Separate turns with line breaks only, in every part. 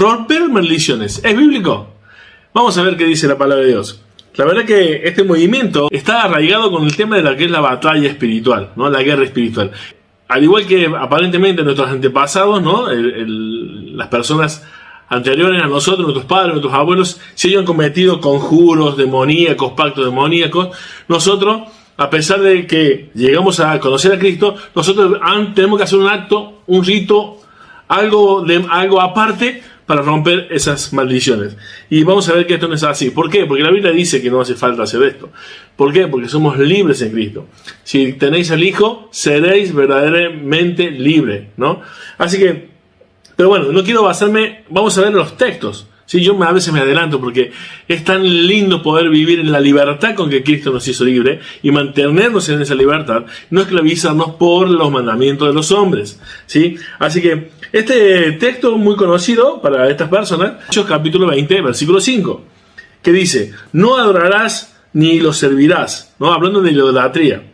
Romper maldiciones. ¿Es bíblico? Vamos a ver qué dice la palabra de Dios. La verdad que este movimiento está arraigado con el tema de lo que es la batalla espiritual, ¿no? La guerra espiritual. Al igual que aparentemente nuestros antepasados, ¿no? Las personas anteriores a nosotros, nuestros padres, nuestros abuelos, se hayan cometido conjuros demoníacos, pactos demoníacos. Nosotros, a pesar de que llegamos a conocer a Cristo, nosotros tenemos que hacer un acto, un rito, algo aparte para romper esas maldiciones. Y vamos a ver que esto no es así. ¿Por qué? Porque la Biblia dice que no hace falta hacer esto. ¿Por qué? Porque somos libres en Cristo. Si tenéis al Hijo, seréis verdaderamente libres, ¿no? Así que, pero bueno, no quiero basarme, vamos a ver los textos. Sí, yo a veces me adelanto porque es tan lindo poder vivir en la libertad con que Cristo nos hizo libre y mantenernos en esa libertad, no esclavizarnos por los mandamientos de los hombres, ¿sí? Así que este texto muy conocido para estas personas, Hechos capítulo 20, versículo 5, que dice, no adorarás ni lo servirás, ¿no? Hablando de idolatría.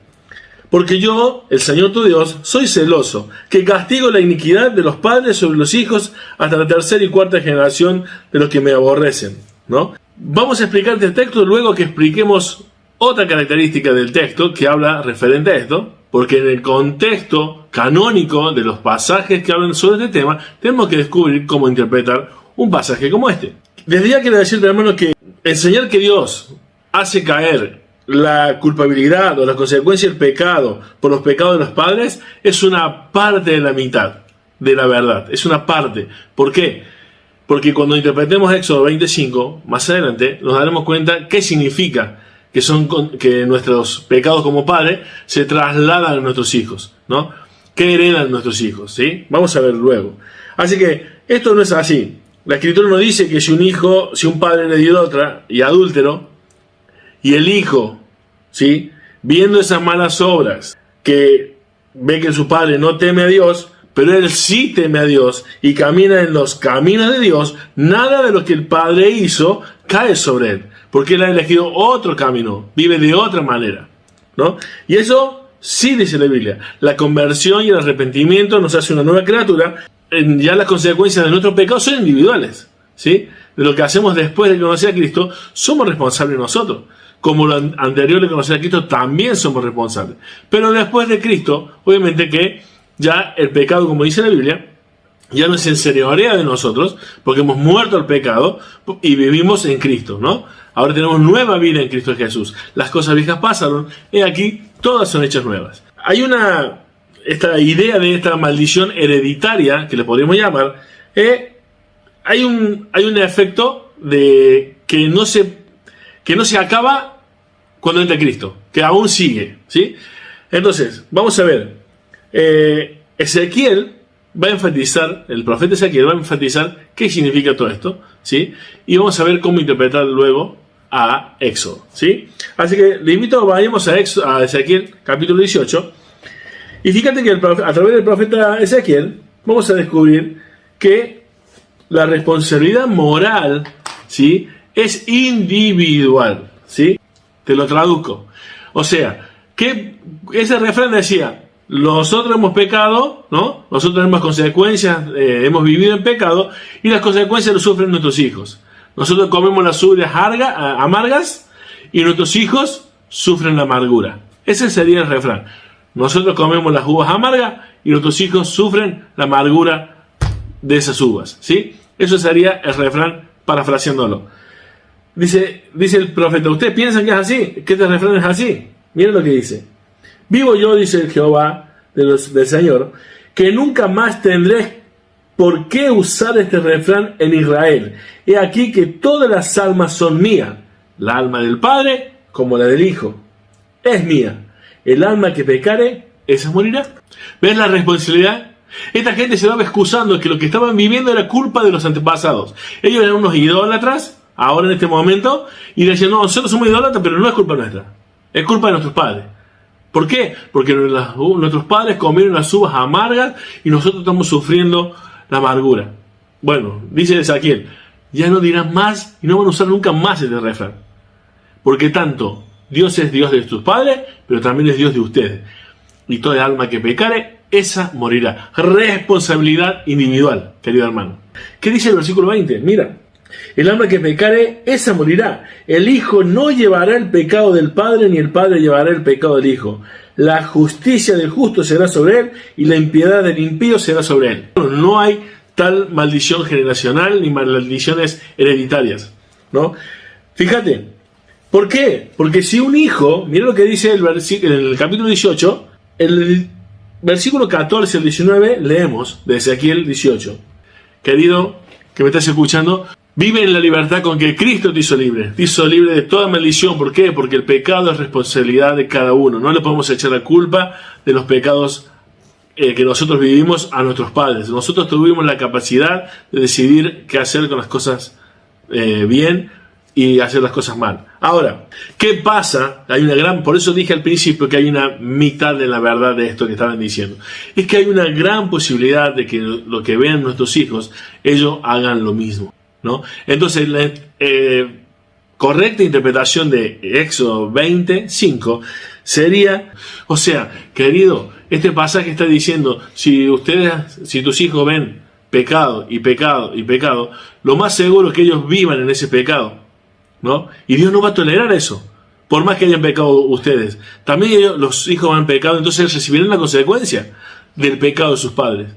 Porque yo, el Señor tu Dios, soy celoso, que castigo la iniquidad de los padres sobre los hijos hasta la tercera y cuarta generación de los que me aborrecen, ¿no? Vamos a explicar este texto luego que expliquemos otra característica del texto que habla referente a esto, porque en el contexto canónico de los pasajes que hablan sobre este tema, tenemos que descubrir cómo interpretar un pasaje como este. Desde ya quiero decirte, hermano, que enseñar que Dios hace caer la culpabilidad o la consecuencia del pecado por los pecados de los padres es una parte de la mitad de la verdad, es una parte. ¿Por qué? Porque cuando interpretemos Éxodo 25, más adelante, nos daremos cuenta qué significa que nuestros pecados como padres se trasladan a nuestros hijos, ¿no? ¿Qué heredan nuestros hijos? ¿Sí? Vamos a ver luego. Así que esto no es así. La Escritura nos dice que si un padre le dio otra y adúltero, y el hijo, ¿sí?, viendo esas malas obras, que ve que su padre no teme a Dios, pero él sí teme a Dios y camina en los caminos de Dios, nada de lo que el padre hizo cae sobre él, porque él ha elegido otro camino, vive de otra manera, ¿no? Y eso sí dice la Biblia. La conversión y el arrepentimiento nos hace una nueva criatura. Ya las consecuencias de nuestros pecados son individuales, ¿sí? De lo que hacemos después de conocer a Cristo, somos responsables nosotros. Como lo anterior de conocer a Cristo, también somos responsables. Pero después de Cristo, obviamente que ya el pecado, como dice la Biblia, ya no se enseñorea de nosotros, porque hemos muerto al pecado y vivimos en Cristo, ¿no? Ahora tenemos nueva vida en Cristo Jesús. Las cosas viejas pasaron, y aquí todas son hechas nuevas. Hay esta idea de esta maldición hereditaria, que le podríamos llamar, hay un efecto de que no se acaba cuando entra Cristo, que aún sigue, ¿sí? Entonces, vamos a ver. Ezequiel va a enfatizar, el profeta Ezequiel va a enfatizar qué significa todo esto, ¿sí? Y vamos a ver cómo interpretar luego a Éxodo, ¿sí? Así que le invito a vayamos a Ezequiel capítulo 18. Y fíjate que a través del profeta Ezequiel vamos a descubrir que la responsabilidad moral, ¿sí?, es individual, ¿sí? Te lo traduzco. O sea, que ese refrán decía, nosotros hemos pecado, ¿no? Nosotros tenemos consecuencias, hemos vivido en pecado, y las consecuencias lo sufren nuestros hijos. Nosotros comemos las uvas amargas, y nuestros hijos sufren la amargura. Ese sería el refrán. Nosotros comemos las uvas amargas, y nuestros hijos sufren la amargura de esas uvas, ¿sí? Eso sería el refrán, parafraseándolo. Dice el profeta, ¿ustedes piensan que es así? ¿Que este refrán es así? Miren lo que dice. Vivo yo, dice el Jehová del Señor, que nunca más tendré por qué usar este refrán en Israel. He aquí que todas las almas son mías, la alma del Padre como la del Hijo. Es mía. El alma que pecare, esa morirá. ¿Ves la responsabilidad? Esta gente se va excusando que lo que estaban viviendo era culpa de los antepasados. Ellos eran unos idólatras, ahora en este momento, y decían, no, nosotros somos idólatras, pero no es culpa nuestra, es culpa de nuestros padres. ¿Por qué? Porque nuestros padres comieron las uvas amargas y nosotros estamos sufriendo la amargura. Bueno, dice Ezequiel, ya no dirán más y no van a usar nunca más este refrán. Porque tanto Dios es Dios de tus padres, pero también es Dios de ustedes. Y toda alma que pecare, esa morirá. Responsabilidad individual, querido hermano. ¿Qué dice el versículo 20? Mira, el alma que pecare, esa morirá. El Hijo no llevará el pecado del Padre, ni el Padre llevará el pecado del Hijo. La justicia del justo será sobre él, y la impiedad del impío será sobre él. No hay tal maldición generacional, ni maldiciones hereditarias, ¿no? Fíjate, ¿por qué? Porque si un hijo, mira lo que dice en el capítulo 18, el versículo 14 al 19, leemos de Ezequiel 18. Querido, que me estás escuchando, vive en la libertad con que Cristo te hizo libre. Te hizo libre de toda maldición. ¿Por qué? Porque el pecado es responsabilidad de cada uno. No le podemos echar la culpa de los pecados que nosotros vivimos a nuestros padres. Nosotros tuvimos la capacidad de decidir qué hacer con las cosas bien y hacer las cosas mal. Ahora, ¿qué pasa? Por eso dije al principio que hay una mitad de la verdad de esto que estaban diciendo. Es que hay una gran posibilidad de que lo que vean nuestros hijos, ellos hagan lo mismo, ¿no? Entonces, la correcta interpretación de Éxodo 20:5 sería, o sea, querido, este pasaje está diciendo, si tus hijos ven pecado y pecado y pecado, lo más seguro es que ellos vivan en ese pecado, ¿no? Y Dios no va a tolerar eso, por más que hayan pecado ustedes. También los hijos han pecado, entonces recibirán la consecuencia del pecado de sus padres.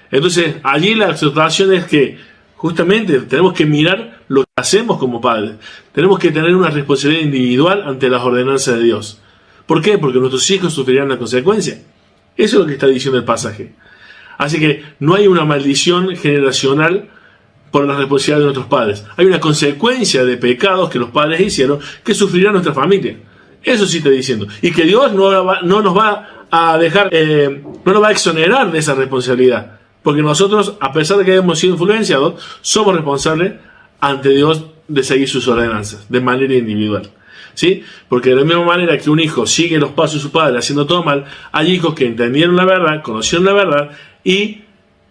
Entonces, allí la exhortación es que justamente tenemos que mirar lo que hacemos como padres. Tenemos que tener una responsabilidad individual ante las ordenanzas de Dios. ¿Por qué? Porque nuestros hijos sufrirán la consecuencia. Eso es lo que está diciendo el pasaje. Así que no hay una maldición generacional por la responsabilidad de nuestros padres. Hay una consecuencia de pecados que los padres hicieron que sufrirá nuestra familia. Eso sí está diciendo. Y que Dios no nos va a dejar, no nos va a exonerar de esa responsabilidad. Porque nosotros, a pesar de que hemos sido influenciados, somos responsables ante Dios de seguir sus ordenanzas, de manera individual. ¿Sí? Porque de la misma manera que un hijo sigue los pasos de su padre haciendo todo mal, hay hijos que entendieron la verdad, conocieron la verdad y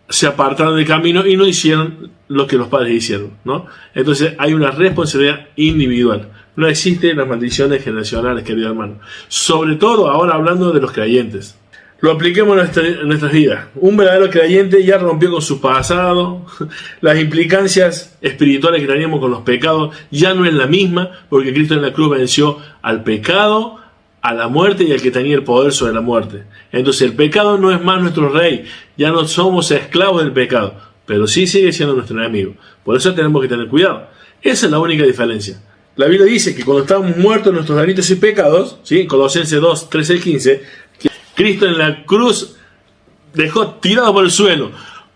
se apartaron del camino y no hicieron lo que los padres hicieron, ¿no? Entonces hay una responsabilidad individual. No existen las maldiciones generacionales, querido hermano. Sobre todo ahora hablando de los creyentes. Lo apliquemos en nuestras vidas. Un verdadero creyente ya rompió con su pasado. Las implicancias espirituales que teníamos con los pecados ya no es la misma, porque Cristo en la cruz venció al pecado, a la muerte y al que tenía el poder sobre la muerte. Entonces el pecado no es más nuestro rey. Ya no somos esclavos del pecado, pero sí sigue siendo nuestro enemigo. Por eso tenemos que tener cuidado. Esa es la única diferencia. La Biblia dice que cuando estábamos muertos en nuestros delitos y pecados, ¿sí? Colosenses 2, 13 y 15, Cristo en la cruz dejó tirado por el suelo,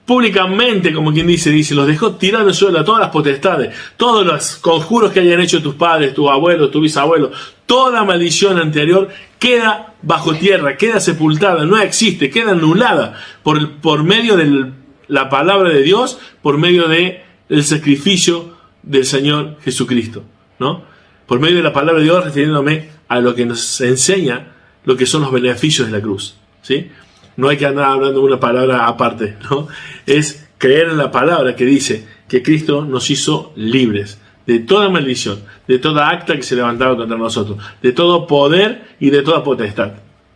públicamente, como quien dice, los dejó tirados en el suelo a todas las potestades, todos los conjuros que hayan hecho tus padres, tus abuelos, tus bisabuelos, toda maldición anterior queda bajo tierra, queda sepultada, no existe, queda anulada por medio de la palabra de Dios, por medio del sacrificio del Señor Jesucristo, ¿no? Por medio de la palabra de Dios, refiriéndome a lo que nos enseña lo que son los beneficios de la cruz, ¿sí? No hay que andar hablando de una palabra aparte, ¿no? Es creer en la palabra que dice que Cristo nos hizo libres de toda maldición, de toda acta que se levantaba contra nosotros, de todo poder y de toda potestad,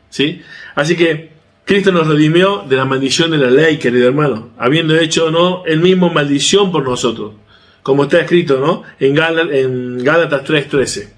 ¿sí? Así que Cristo nos redimió de la maldición de la ley, querido hermano, habiendo hecho, ¿no?, él mismo maldición por nosotros, como está escrito, ¿no?, en Gálatas 3:13.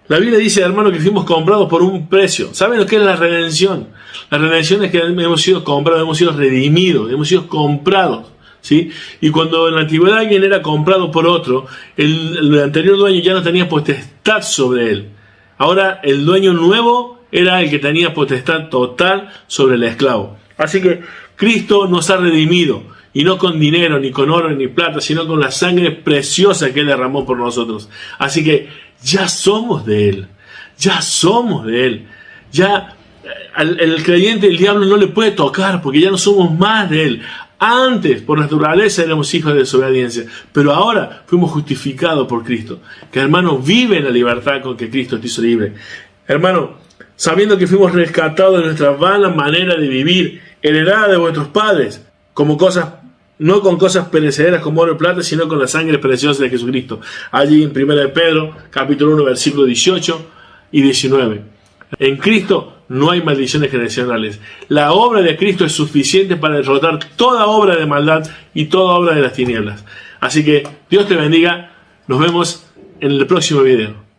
La Biblia dice, hermano, que fuimos comprados por un precio. ¿Saben lo que es la redención? La redención es que hemos sido comprados, hemos sido redimidos, hemos sido comprados, ¿sí? Y cuando en la antigüedad alguien era comprado por otro, el anterior dueño ya no tenía potestad sobre él. Ahora el dueño nuevo era el que tenía potestad total sobre el esclavo. Así que Cristo nos ha redimido, y no con dinero, ni con oro, ni plata, sino con la sangre preciosa que Él derramó por nosotros. Así que ya somos de Él, ya somos de Él. Ya el creyente, el diablo no le puede tocar, porque ya no somos más de Él. Antes, por naturaleza, éramos hijos de desobediencia, pero ahora fuimos justificados por Cristo. Que hermano, vive en la libertad con que Cristo te hizo libre. Hermano, sabiendo que fuimos rescatados de nuestra vana manera de vivir, heredada de vuestros padres, como cosas, no con cosas perecederas como oro y plata, sino con la sangre preciosa de Jesucristo. Allí en 1 de Pedro, capítulo 1, versículos 18 y 19. En Cristo no hay maldiciones generacionales. La obra de Cristo es suficiente para derrotar toda obra de maldad y toda obra de las tinieblas. Así que Dios te bendiga. Nos vemos en el próximo video.